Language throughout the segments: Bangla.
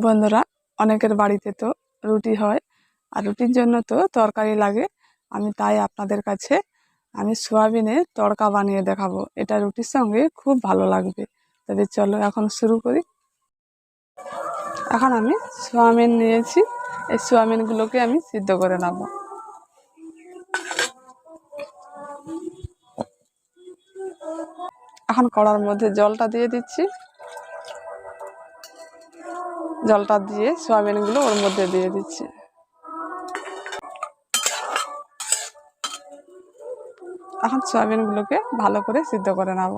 বন্ধুরা, অনেকের বাড়িতে তো রুটি হয়, আর রুটির জন্য তো তরকারি লাগে। আমি তাই আপনাদের কাছে সোয়াবিনের তড়কা বানিয়ে দেখাবো। এটা রুটির সঙ্গে খুব ভালো লাগবে। তবে চলো এখন শুরু করি। এখন আমি সোয়াবিন নিয়েছি, এই সোয়াবিনগুলোকে আমি সিদ্ধ করে নেব। এখন কড়ার মধ্যে জলটা দিয়ে দিচ্ছি। জলটা দিয়ে সোয়াবিনগুলো ওর মধ্যে দিয়ে দিচ্ছি। এখন সোয়াবিনগুলোকে ভালো করে সিদ্ধ করে নেব।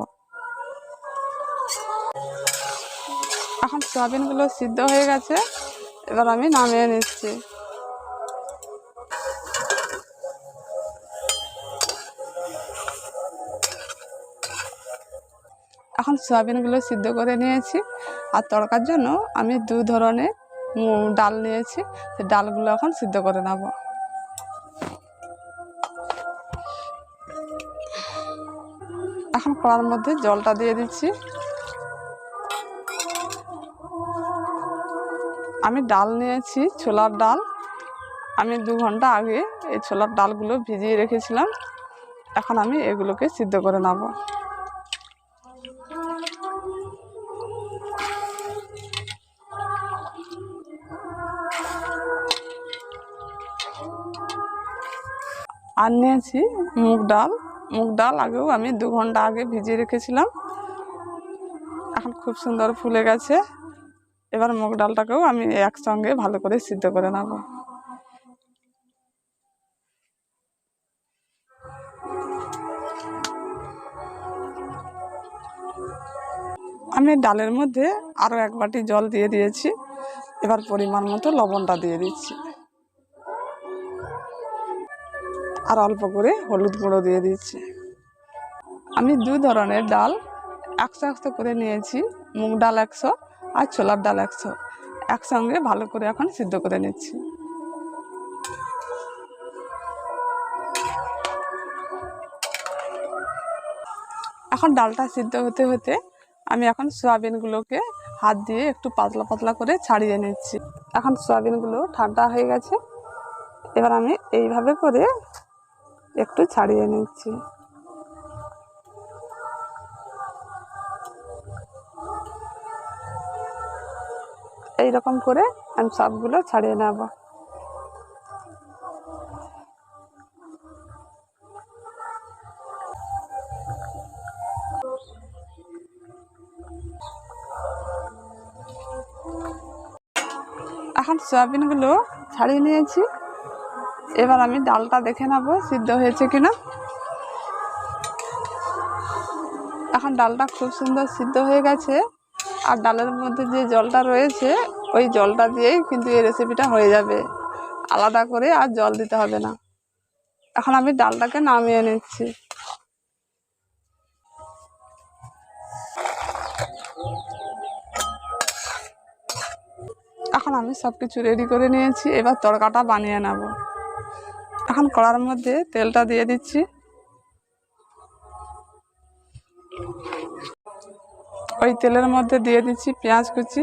এখন সোয়াবিনগুলো সিদ্ধ হয়ে গেছে, এবার আমি নামিয়ে নিচ্ছি। এখন সোয়াবিনগুলো সিদ্ধ করে নিয়েছি, আর তড়কার জন্য আমি দু ধরনের ডাল নিয়েছি। সেই ডালগুলো এখন সিদ্ধ করে নেব। এখন কড়ার মধ্যে জলটা দিয়ে দিচ্ছি। আমি ডাল নিয়েছি ছোলার ডাল। আমি 2 ঘন্টা আগে এই ছোলার ডালগুলো ভিজিয়ে রেখেছিলাম। এখন আমি এগুলোকে সিদ্ধ করে নেব। আর নিয়েছি মুগ ডাল। মুগ ডাল আগেও আমি 2 ঘন্টা আগে ভিজিয়ে রেখেছিলাম। এখন খুব সুন্দর ফুলে গেছে। এবার মুগ ডালটাকেও আমি একসঙ্গে ভালো করে সিদ্ধ করে নেব। আমি ডালের মধ্যে আরও 1 বাটি জল দিয়ে দিয়েছি। এবার পরিমাণ মতো লবণটা দিয়ে দিচ্ছি, আর অল্প করে হলুদ গুঁড়ো দিয়ে দিচ্ছি। আমি 2 ধরনের ডাল 100 করে নিয়েছি। মুগ ডাল 100 আর ছোলার ডাল 100 একসঙ্গে ভালো করে এখন সিদ্ধ করে নিচ্ছি। এখন ডালটা সিদ্ধ হতে হতে আমি এখন সয়াবিনগুলোকে হাত দিয়ে একটু পাতলা পাতলা করে ছাড়িয়ে নিচ্ছি। এখন সয়াবিনগুলো ঠান্ডা হয়ে গেছে, এবার আমি এইভাবে করে একটু ছাড়িয়ে নিচ্ছি। এইরকম করে আমি সবগুলো ছাড়িয়ে নেব। এখন সয়াবিনগুলো ছাড়িয়ে নিয়েছি, এবার আমি ডালটা দেখে নেব সিদ্ধ হয়েছে কিনা। এখন ডালটা খুব সুন্দর সিদ্ধ হয়ে গেছে, আর ডালের মধ্যে যে জলটা রয়েছে ওই জলটা দিয়েই কিন্তু এই রেসিপিটা হয়ে যাবে। আলাদা করে আর জল দিতে হবে না। এখন আমি ডালটাকে নামিয়ে নিচ্ছি। এখন আমি সব কিছু রেডি করে নিয়েছি, এবার তড়কাটা বানিয়ে নেব। এখন কড়ার মধ্যে তেলটা দিয়ে দিচ্ছি। ওই তেলের মধ্যে দিয়ে দিচ্ছি পেঁয়াজ কুচি,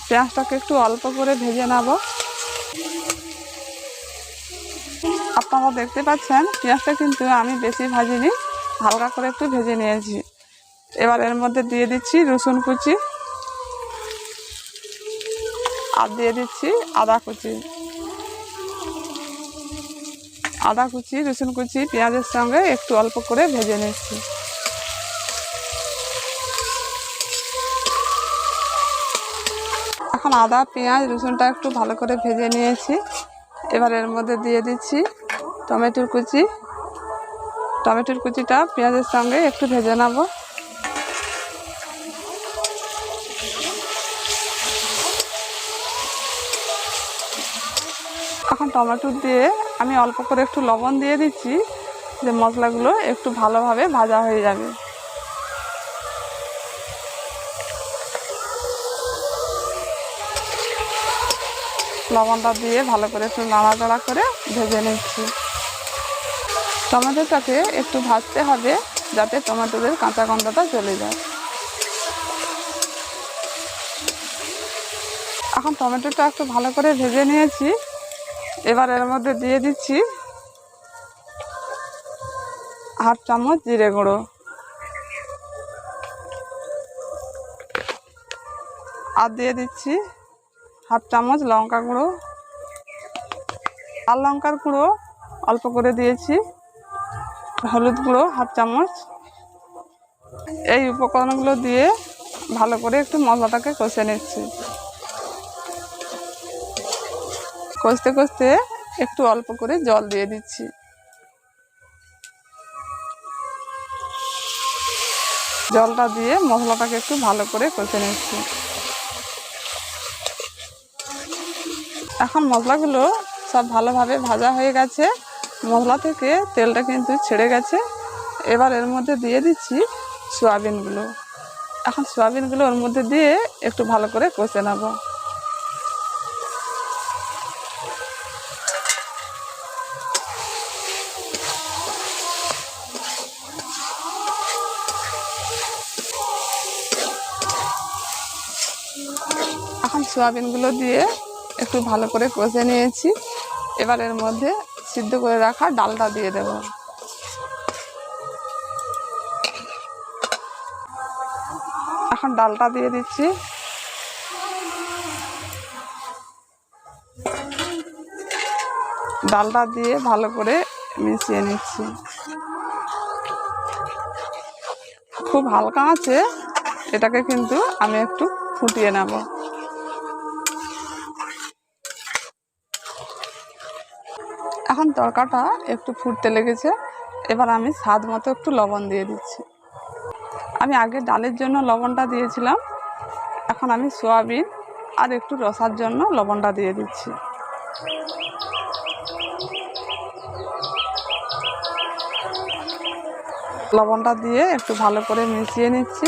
পেঁয়াজটাকে একটু অল্প করে ভেজে নেব। আপনারা দেখতে পাচ্ছেন পেঁয়াজটা কিন্তু আমি বেশি ভাজিনি, হালকা করে একটু ভেজে নিয়েছি। এবার এর মধ্যে দিয়ে দিচ্ছি রসুন কুচি, আর দিয়ে দিচ্ছি আদা কুচি। আদা কুচি রসুন কুচি পেঁয়াজের সঙ্গে একটু অল্প করে ভেজে নিচ্ছি। এখন আদা পেঁয়াজ রসুনটা একটু ভালো করে ভেজে নিয়েছি। এবার এর মধ্যে দিয়ে দিচ্ছি টমেটোর কুচি। টমেটোর কুচিটা পেঁয়াজের সঙ্গে একটু ভেজে নেব। এখন টমেটো দিয়ে আমি অল্প করে একটু লবণ দিয়ে দিচ্ছি, যে মশলাগুলো একটু ভালোভাবে ভাজা হয়ে যাবে। লবণটা দিয়ে ভালো করে একটু নাড়াচাড়া করে ভেজে নিচ্ছি। টমেটোটাকে একটু ভাজতে হবে যাতে টমেটোর কাঁচা গন্ধটা চলে যায়। এখন টমেটোটা একটু ভালো করে ভেজে নিয়েছি। এবার এর মধ্যে দিয়ে দিচ্ছি হাফ চামচ জিরে গুঁড়ো, আর দিয়ে দিচ্ছি হাফ চামচ লঙ্কা গুঁড়ো, লাল লঙ্কার গুঁড়ো অল্প করে দিয়েছি, হলুদ গুঁড়ো হাফ চামচ। এই উপকরণগুলো দিয়ে ভালো করে একটু মশলাটাকে কষে নিচ্ছি। কষতে কষতে একটু অল্প করে জল দিয়ে দিচ্ছি। জলটা দিয়ে মশলাটাকে একটু ভালো করে কষে নিচ্ছি। এখন মশলাগুলো সব ভালোভাবে ভাজা হয়ে গেছে, মশলা থেকে তেলটা কিন্তু ছেড়ে গেছে। এবার এর মধ্যে দিয়ে দিচ্ছি সয়াবিনগুলো। এখন সয়াবিনগুলো ওর মধ্যে দিয়ে একটু ভালো করে কষে নেব। এখন সয়াবিনগুলো দিয়ে একটু ভালো করে কষে নিয়েছি। এবার এর মধ্যে সিদ্ধ করে রাখা ডালটা দিয়ে দেব। এখন ডালটা দিয়ে দিচ্ছি। ডালটা দিয়ে ভালো করে মিশিয়ে নিচ্ছি। খুব হালকা আছে, এটাকে কিন্তু আমি একটু ফুটিয়ে নেব। এখন তরকাটা একটু ফুটতে লেগেছে। এবার আমি স্বাদ মতো একটু লবণ দিয়ে দিচ্ছি। আমি আগে ডালের জন্য লবণটা দিয়েছিলাম, এখন আমি সয়াবিন আর একটু রসার জন্য লবণটা দিয়ে দিচ্ছি। লবণটা দিয়ে একটু ভালো করে মিশিয়ে নিচ্ছি।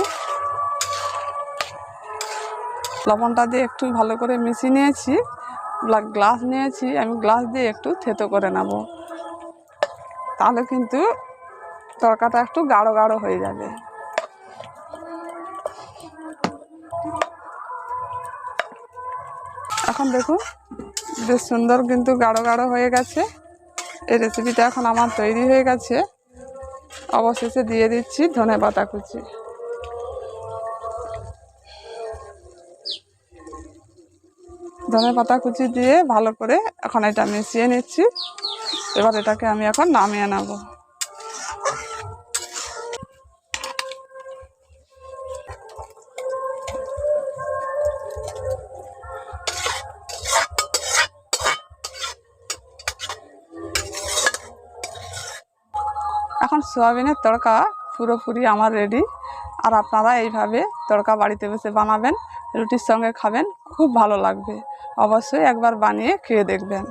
লবণটা দিয়ে একটু ভালো করে মিশিয়ে নিয়েছি। গ্লাস নিয়েছি, আমি গ্লাস দিয়ে একটু থেতো করে নেব, তাহলে কিন্তু তরকাটা একটু গাঢ় গাঢ় হয়ে যাবে। এখন দেখুন বেশ সুন্দর কিন্তু গাঢ় গাঢ় হয়ে গেছে। এই রেসিপিটা এখন আমার তৈরি হয়ে গেছে। অবশেষে দিয়ে দিচ্ছি ধনেপাতা কুচি। ধনেপাতা কুচি দিয়ে ভালো করে এখন এটা মিশিয়ে নিচ্ছি। এবার এটাকে আমি এখন নামিয়ে নেব। এখন সোয়াবিনের তড়কা পুরোপুরি আমার রেডি। আর আপনারা এইভাবে তড়কা বাড়িতে বসে বানাবেন, রুটির সঙ্গে খাবেন, খুব ভালো লাগবে। অবশ্যই একবার বানিয়ে খেয়ে দেখবেন।